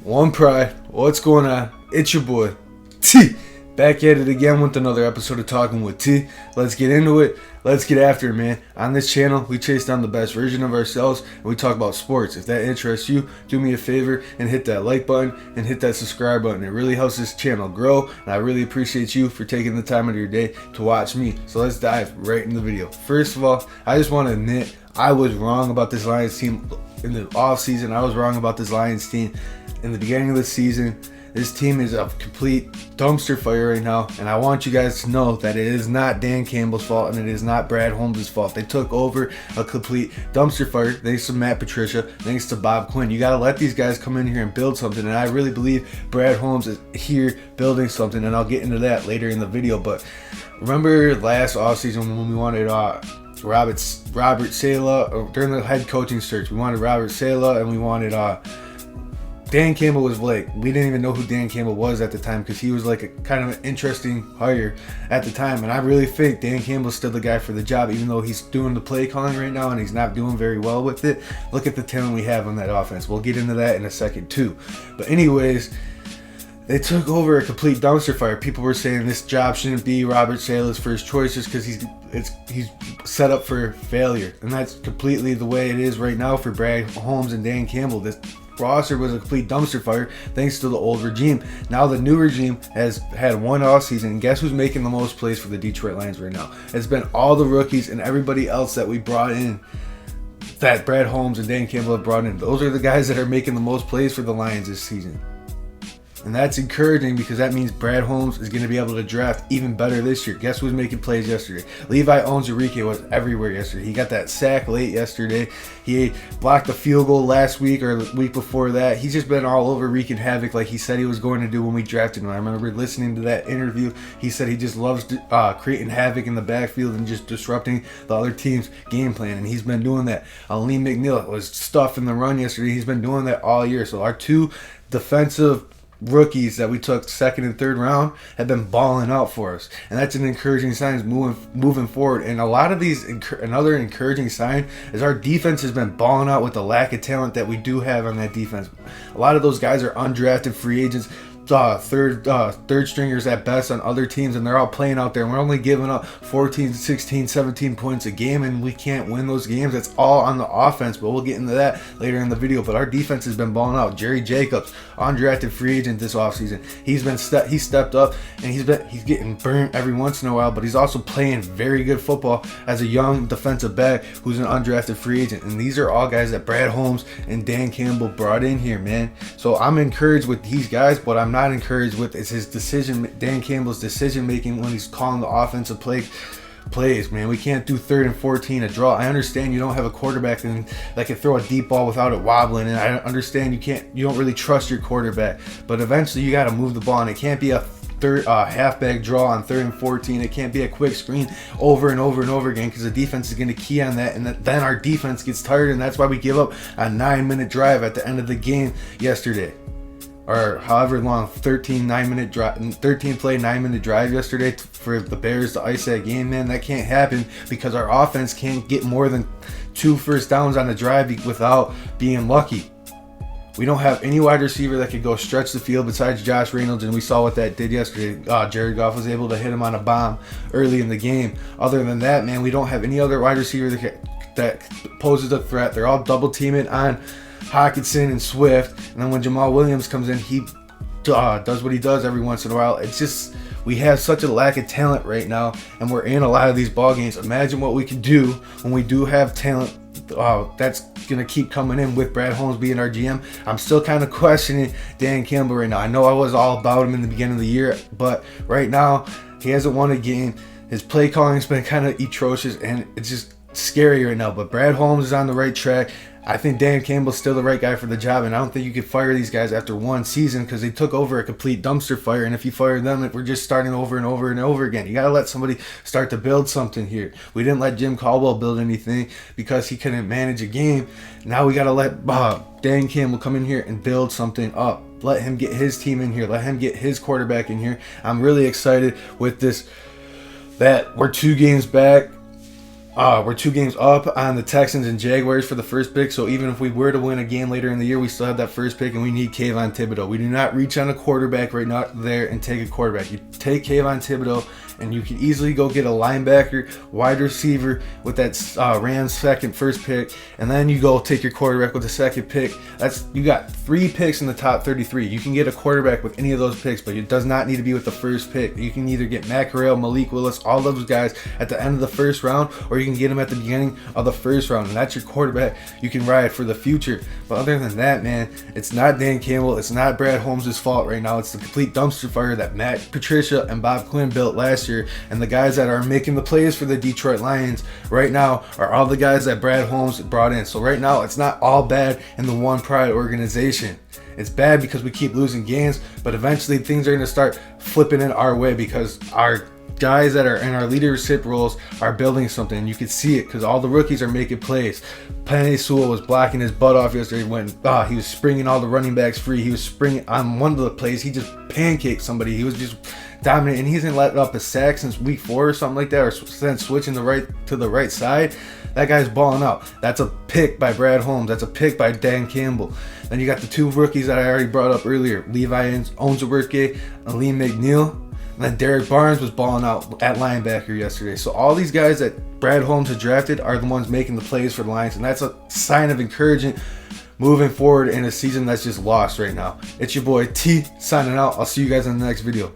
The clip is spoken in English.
One Pride. What's going on? It's your boy, T. Back at it again with another episode of Talking with T. Let's get into it. Let's get after it, man. On this channel, we chase down the best version of ourselves and we talk about sports. If that interests you, do me a favor and hit that like button and hit that subscribe button. It really helps this channel grow, and I really appreciate you for taking the time out of your day to watch me. So let's dive right into the video. First of all, I just want to admit I was wrong about this Lions team in the offseason. I was wrong about this Lions team in the beginning of the season. This team is a complete dumpster fire right now, and I want you guys to know that it is not Dan Campbell's fault and it is not Brad Holmes' fault. They took over a complete dumpster fire thanks to Matt Patricia, thanks to Bob Quinn. You got to let these guys come in here and build something, and I really believe Brad Holmes is here building something, and I'll get into that later in the video. But remember last offseason when we wanted Robert Saleh during the head coaching search? We wanted Robert Saleh and we wanted Dan Campbell was like, we didn't even know who Dan Campbell was at the time because he was like a kind of an interesting hire at the time. And I really think Dan Campbell's still the guy for the job, even though he's doing the play calling right now and he's not doing very well with it. Look at the talent we have on that offense. We'll get into that in a second too. But anyways, they took over a complete dumpster fire. People were saying this job shouldn't be Robert Saleh's first choice just because he's set up for failure. And that's completely the way it is right now for Brad Holmes and Dan Campbell. This roster was a complete dumpster fire thanks to the old regime. Now the new regime has had one offseason, and guess who's making the most plays for the Detroit Lions right now? It's been all the rookies and everybody else that we brought in, that Brad Holmes and Dan Campbell have brought in. Those are the guys that are making the most plays for the Lions this season. And that's encouraging because that means Brad Holmes is going to be able to draft even better this year. Guess who was making plays yesterday? Levi Onwuzurike was everywhere yesterday. He got that sack late yesterday. He blocked the field goal last week or the week before that. He's just been all over wreaking havoc like he said he was going to do when we drafted him. I remember listening to that interview. He said he just loves creating havoc in the backfield and just disrupting the other team's game plan. And he's been doing that. Lee McNeil was stuffing the run yesterday. He's been doing that all year. So our two defensive rookies that we took second and third round have been balling out for us, and that's an encouraging sign moving forward. And a lot of these another encouraging sign is our defense has been balling out with the lack of talent that we do have on that defense. A lot of those guys are undrafted free agents, third stringers at best on other teams, and they're all playing out there, and we're only giving up 14, 16, 17 points a game, and we can't win those games. That's all on the offense, but we'll get into that later in the video. But our defense has been balling out. Jerry Jacobs, undrafted free agent this offseason, he stepped up, and he's getting burnt every once in a while, but he's also playing very good football as a young defensive back who's an undrafted free agent. And these are all guys that Brad Holmes and Dan Campbell brought in here, man. So I'm encouraged with these guys, but I'm not encouraged with is Dan Campbell's decision making when he's calling the offensive plays, man. We can't do 3rd and 14 a draw. I understand you don't have a quarterback that can throw a deep ball without it wobbling, and I understand you don't really trust your quarterback, but eventually you got to move the ball, and it can't be a halfback draw on 3rd and 14. It can't be a quick screen over and over and over again because the defense is going to key on that, and then our defense gets tired, and that's why we give up a 9-minute drive at the end of the game yesterday. Or however long, 13 play 9-minute drive yesterday for the Bears to ice that game, man. That can't happen because our offense can't get more than 2 first downs on a drive without being lucky. We don't have any wide receiver that could go stretch the field besides Josh Reynolds, and we saw what that did yesterday. Jared Goff was able to hit him on a bomb early in the game. Other than that, man, we don't have any other wide receiver that poses a threat. They're all double teaming on Hockenson and Swift, and then when Jamal Williams comes in, he does what he does every once in a while. It's just we have such a lack of talent right now, and we're in a lot of these ball games. Imagine what we can do when we do have talent that's gonna keep coming in with Brad Holmes being our GM. I'm still kind of questioning Dan Campbell right now. I know I was all about him in the beginning of the year, but right now he hasn't won a game. His play calling has been kind of atrocious, and it's just scary right now. But Brad Holmes is on the right track. I think Dan Campbell's still the right guy for the job, and I don't think you could fire these guys after one season because they took over a complete dumpster fire, and if you fire them, we're just starting over and over and over again. You got to let somebody start to build something here. We didn't let Jim Caldwell build anything because he couldn't manage a game. Now we got to let Dan Campbell come in here and build something up. Let him get his team in here. Let him get his quarterback in here. I'm really excited with this, that we're 2 games back. We're 2 games up on the Texans and Jaguars for the first pick. So even if we were to win a game later in the year, we still have that first pick, and we need Kayvon Thibodeaux. We do not reach on a quarterback right now there and take a quarterback. You take Kayvon Thibodeaux, and you can easily go get a linebacker, wide receiver with that Rams first pick, and then you go take your quarterback with the second pick. You got 3 picks in the top 33. You can get a quarterback with any of those picks, but it does not need to be with the first pick. You can either get Matt Corral, Malik Willis, all those guys at the end of the first round, or you can get them at the beginning of the first round, and that's your quarterback you can ride for the future. But other than that, man, it's not Dan Campbell, it's not Brad Holmes' fault right now. It's the complete dumpster fire that Matt Patricia and Bob Quinn built last year, and the guys that are making the plays for the Detroit Lions right now are all the guys that Brad Holmes brought in. So right now, it's not all bad in the One Pride organization. It's bad because we keep losing games, but eventually things are going to start flipping in our way because our guys that are in our leadership roles are building something, and you can see it because all the rookies are making plays. Penei Sewell was blocking his butt off yesterday he was springing all the running backs free. He was springing on one of the plays. He just pancaked somebody. He was just dominant, and he hasn't let up a sack since week 4 or something like that, or since switching to the right side. That guy's balling out. That's a pick by Brad Holmes. That's a pick by Dan Campbell. Then you got the 2 rookies that I already brought up earlier, Levi Onwuzurike, Aleem McNeil. And then Derek Barnes was balling out at linebacker yesterday. So all these guys that Brad Holmes had drafted are the ones making the plays for the Lions, and that's a sign of encouragement moving forward in a season that's just lost right now. It's your boy T signing out. I'll see you guys in the next video.